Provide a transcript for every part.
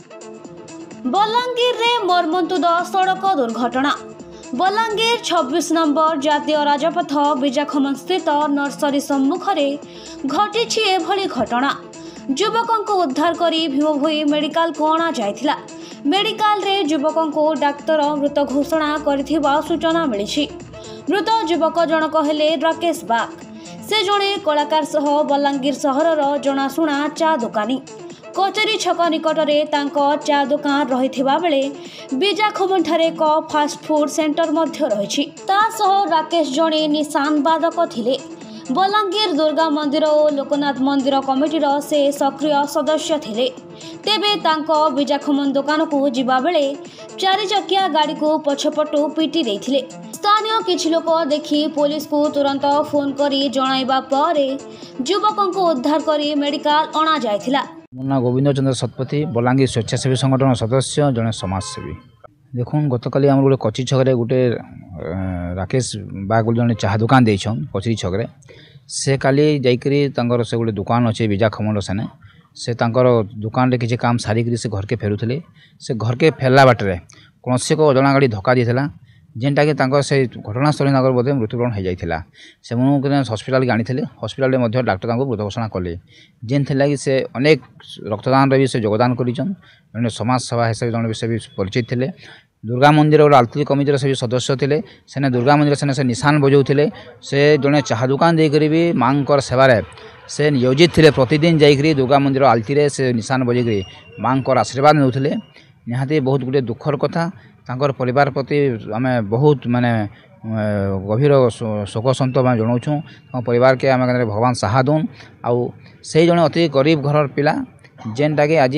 बलांगीर रे मर्मन्तुद सड़क दुर्घटना। बलांगीर 26 नंबर जातीय राजपथ बिजाखमन स्थित नर्सरी सम्मुख घटी एभली घटना। युवकों को उद्धार करी भीमभोई मेडिकल को अणा जायथिला। मेडिकल रे युवकों को डाक्तर मृत घोषणा करिथिबा सूचना मिली। मृत युवक जनक हेले राकेश बाग। से जड़े कलाकार सह बलांगीर सहरर जनाशुना चा दुकानी। कचेरी छक निकट में चा दुकान रही बेले बिजाखमन ठारे एक फास्ट फूड सेंटर मध्य रही। राकेश जड़े निशान बादक थिले। बलांगीर दुर्गा मंदिर और लोकनाथ मंदिर कमिटीर से सक्रिय सदस्य थिले। तेबे तांको बिजाखमन दुकान को जिबा बेले 4 चकिया गाड़ी को पछपटू पिटी देथिले। स्थानीय किछि लोक देखि पुलिस को तुरंत फोन करी जणाइबा परे युवकों को उद्धार करी मेडिकल अणा जायथिला। मुन्ना गोविंद चंद्र सतपथी बलांगीर स्वेच्छासेवी संगठन सदस्य जड़े समाजसेवी। देखो गतकाली आम गोटे कचेरी छक गोटे राकेश बाग जड़े चाह दुकान देछन कचेरी छक से काली जाइकरी से गोटे दुकान अच्छे बिजाखमन सेने से दुकान रे किसी काम सारिक से घर के फेरुले। से घर के फेरला बाटे कौन से को अजणा गाड़ी धक्का देता जेनटा कि से घटनास्थल बोधे मृत्युवरण हो जाता। से हस्पिटाल आनी हस्पिटाल डाक्टर मृत घोषणा कले जेन थी कि से अनेक रक्तदान भी से योगदान कर समाज सेवा हिसाब से भी परिचित थे। दुर्गा मंदिर और आलती कमिटीर से भी सदस्य थे। सेने दुर्गा मंदिर सेने से निशान बजाऊे। से जड़े चाह दुकान देकर भी माँ सेवार से नियोजित थे। प्रतिदिन जाइकरी दुर्गा मंदिर आलती से निशान बजेकरी माँ आशीर्वाद नौले। निहाती बहुत गोटे दुखर कथा। तांकर परिवार प्रति आम बहुत माने गभीर शोक संताप जनाऊँ। परिवार के आम भगवान साहा दून आउ से जड़े अति गरीब घर पिला जेनटा कि आज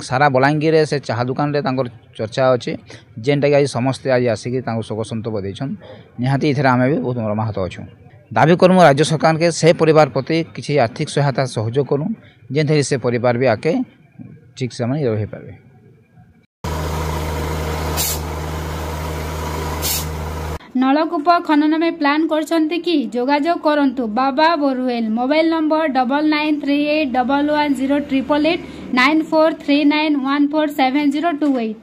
सारा बलांगीर से चाह दुकान रे चर्चा अच्छे जेनटा कि आज समस्ते आज आसिक शोक संताप देछन। निहाती इधर आम भी बहुत मर्माहत अच्छुँ। दाबी करूँ राज्य सरकार के से परिवार प्रति किसी आर्थिक सहायता सहयोग करूँ जेन से परिवार भी आके ठीक से रही पारे। नलकूप खनन में प्लान करछन्ते कि जोगाजोग करंतु बाबा बोरवेल। Mobile number 9938110888 9439147028।